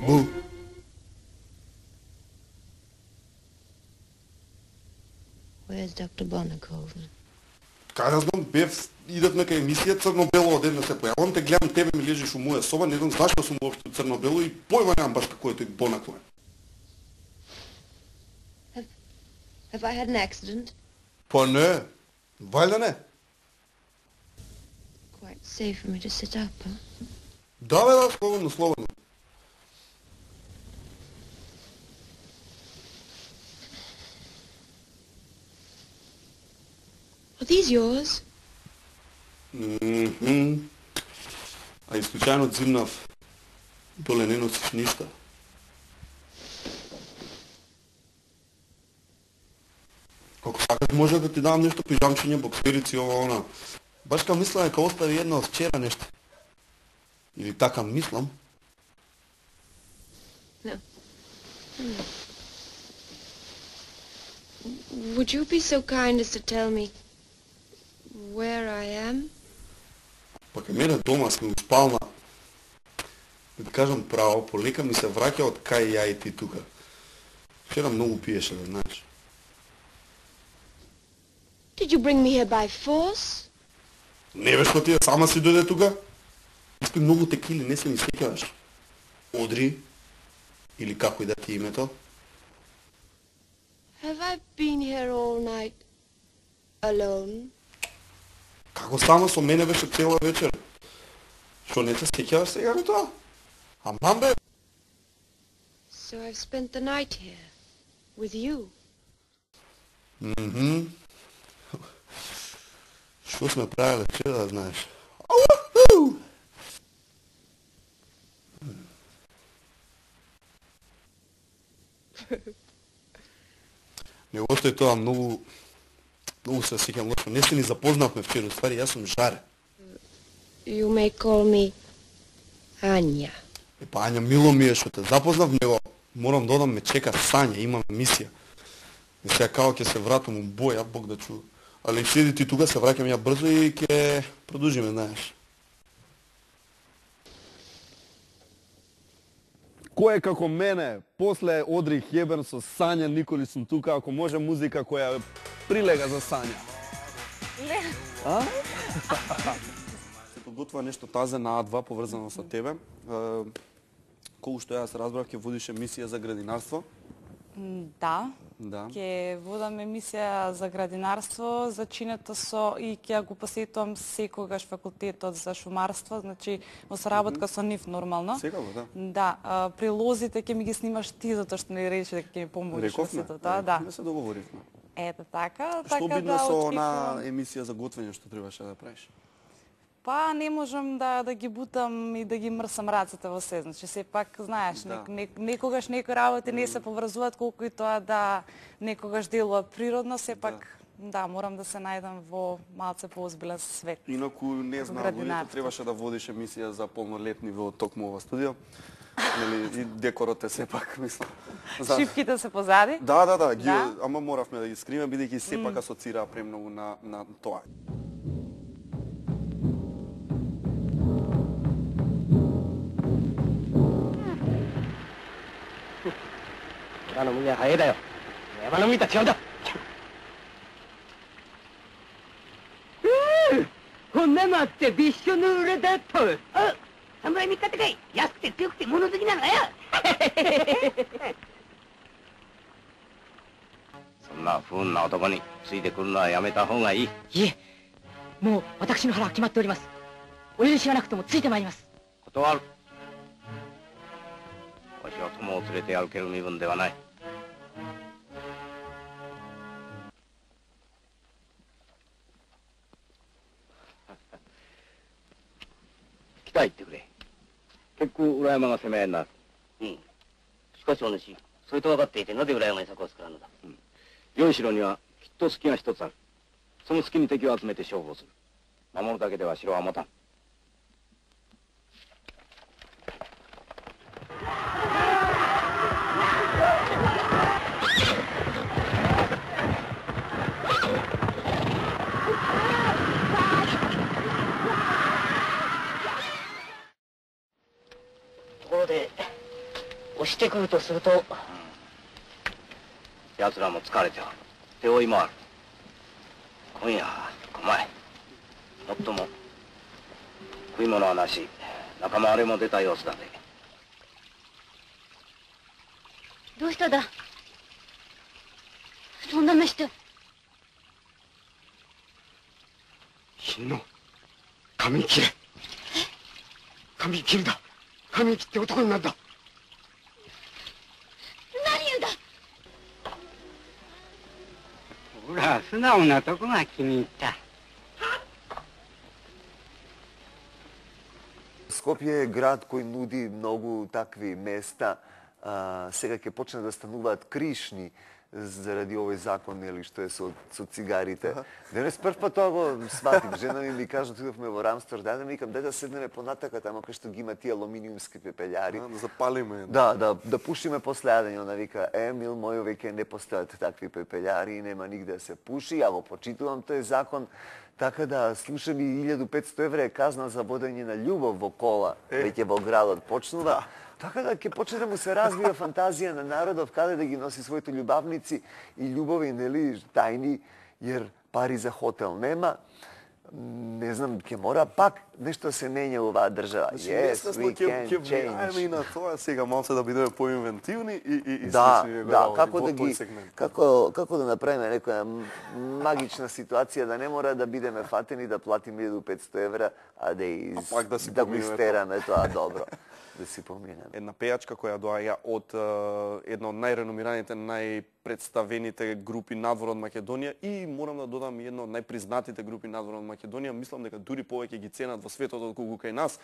Бу. Where's Dr. Bonnekoven? Кај да знам, идевме кај емисија Црно-бело, одедна се појавам, те гледам тебе ми лежиш у моја соба, не знам зашто сум уопшто Црно-бело и појма немам баш како е тој Бонаковен. Have I had an accident? Па не, вајда не. Quite safe for me to sit up, huh? Да, бе, да, слободно, слободно. Are these yours? А исклучајно зимнав, доле не носиш ништа. Како сакаш може да ти дам нешто, пижамчиња, боксерици, ова, она. Баш ка мислам дека остави едно од вчера нешто. Или така мислам. No. Would you be so kind as to tell me where I am? Па кај мене дома сме у спална. Да ти кажам право, полека ми се враќа од кај ја и ти тука. Вчера многу пиеше, да знаеш. Did you bring me here by force? Не бе што ти сама си дојде тука? Испи многу текили, не се ни сеќаваш. Одри, или како и да ти името. Have I been here all night alone? Како сама со мене беше цела вечер? Што не се сеќаваш сега на тоа? Аман бе! So I've spent the night here with you. Што сме правиле вчера, да знаеш? Ауху! Не остои тоа многу се сеќам лошо. Не се ни запознавме вчера, ствари јас сум Жаре. You may call me Anja. Па Ања, мило ми е што те запознав, него морам да одам, ме чека Сања, имам мисија. И сега као ќе се вратам у боја, Бог да чува. Али седи ти тука, се враќам ја брзо и ќе продолжиме, знаеш. Кој е како мене, после Одри Хеберн со Сања Николи сум тука, ако може музика која прилега за Сања. А? Се подготвува нешто тазе на А2 поврзано со тебе. Колку што јас разбрав, ќе водиш емисија за градинарство. Да. Да. Ќе водам емисија за градинарство, за чинето со и ќе го посетувам секогаш факултетот за шумарство, значи во соработка со нив нормално. Секако, да. Да, прилозите ќе ми ги снимаш ти затоа што не рече дека ќе ми помогнеш во сето тоа, да. Не се договоривме. Ето така, Што така бидно да со на очекувам. емисија за готвење што требаше да правиш? Па не можам да ги бутам и да ги мрсам рацете во се. Значи сепак знаеш, Да. некогаш некои работи не се поврзуваат колку и тоа да некогаш делува природно, сепак да, морам да се најдам во малце поозбилен свет. Инаку не знам, луѓето градинарство. требаше да водиш емисија за полнолетни во токму ова студио. Нели и декорот е сепак, мислам. Шипките се позади? Да, Да? ама моравме да ги скриме бидејќи сепак асоцираа премногу на тоа. 押してくるとすると、奴らも疲れては手負いもある。今夜来まい。もっとも食い物はなし、仲間割れも出た様子だで。どうしただ。そんな目して。死ぬの。髪切れ。髪切るだ。髪切って男になるだ。何言うんだ。ほら、素直なとこが気に入った。Скопје е град кој нуди многу такви места. Сега ќе почне да стануваат кришни заради овој закон, нели, што е со цигарите. Денес прв пат тоа го сватив. Жена ми кажа, отидовме во Амстердам, да викам, да седнеме понатака тамо кај што ги има тие алуминиумски пепелјари. Да запалиме. Да пушиме после јадење. Она вика, мил мој, веќе не постојат такви пепелјари, нема нигде да се пуши. Ја го почитувам тој закон. Така да, слушам и 1500 евра е казна за водење на љубов во кола, веќе во градот почнува. Така да ќе почне да му се развива фантазија на народов, каде да ги носи своите љубавници и љубови, нели, тајни, jer пари за хотел нема. Не знам, ќе мора пак нешто се менја во оваа држава. Yes, we can change. Ајме и на тоа сега малце да бидеме поинвентивни и да, како да направиме некоја магична ситуација, да не мора да бидеме фатени да платиме 1500 евра, а да го истераме тоа добро. Да си поминеме. Една пејачка која доаѓа од една од најреномираните, најпредставените групи надвор од Македонија и морам да додам една од најпризнатите групи надвор од Македонија. Мислам дека дури повеќе ги ценат во светот отколку кај нас.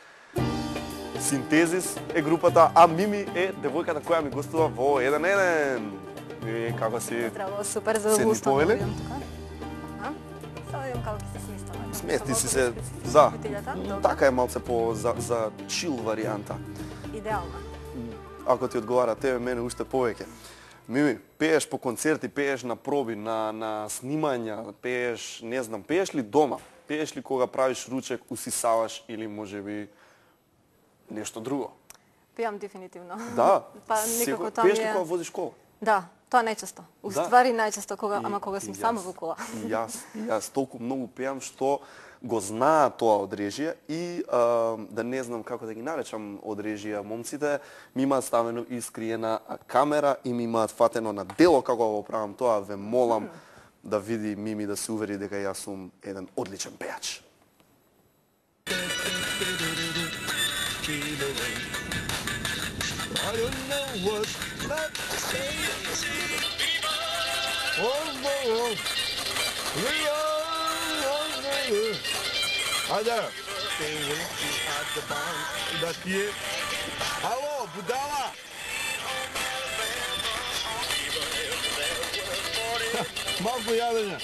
Синтезис е групата, а Мими е девојката која ми гостува во 1-1. Како си? Здраво, супер, задоволство да бидам тука. Само видам како ќе се сместам. Смести си се за. Така е малце по за чил варијанта. Идеално. Ако ти одговара тебе, мене уште повеќе. Мими, пееш по концерти, пееш на проби, на снимања, пееш, не знам, пееш ли дома? Пееш ли кога правиш ручек, усисаваш или можеби нешто друго? Пеам дефинитивно. Да? Па некако тоа ми е... Пееш ли кога возиш кола? Да, тоа најчесто. Уствари најчесто кога сум сама во кола. И јас толку многу пеам што го знаа тоа од режија и да не знам како да ги наречам од режија момците, ми имаат ставено и скриена камера и ми имаат фатено на дело како го правам тоа, ве молам да види Мими, да се увери дека јас сум еден одличен пејач. I don't know what that says. Hi there. At the bar. Daqui. Alô, Budala. Mal cuidado, né?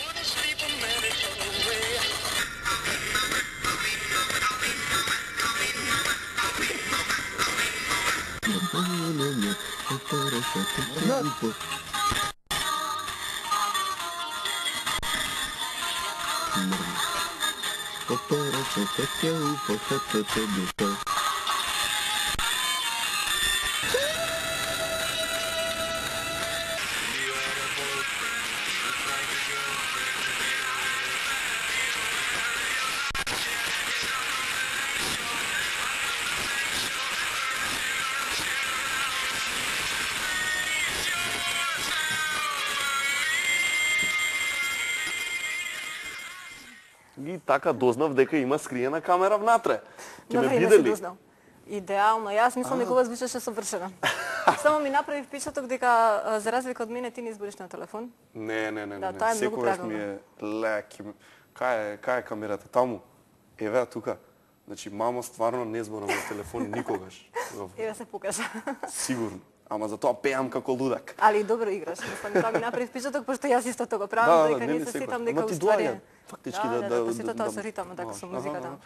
И така дознав дека има скриена камера внатре. Ќе ме видели? Идеално. Јас мислам дека ова звучеше совршено. Само ми направи впечаток дека за разлика од мене ти не избориш на телефон. Не. Да, тоа е многу правилно. Секогаш ми е лек. Кај е камерата? Таму. Еве тука. Значи мамо стварно не зборам на телефон никогаш. Еве се покажа. Сигурно. Ама за тоа пеам како лудак. Али добро играш. Мислам тоа ми направи впечаток пошто јас исто го правам, дека не се сетам дека уствари. Фактички да, сето тоа со ритамот, така со музиката.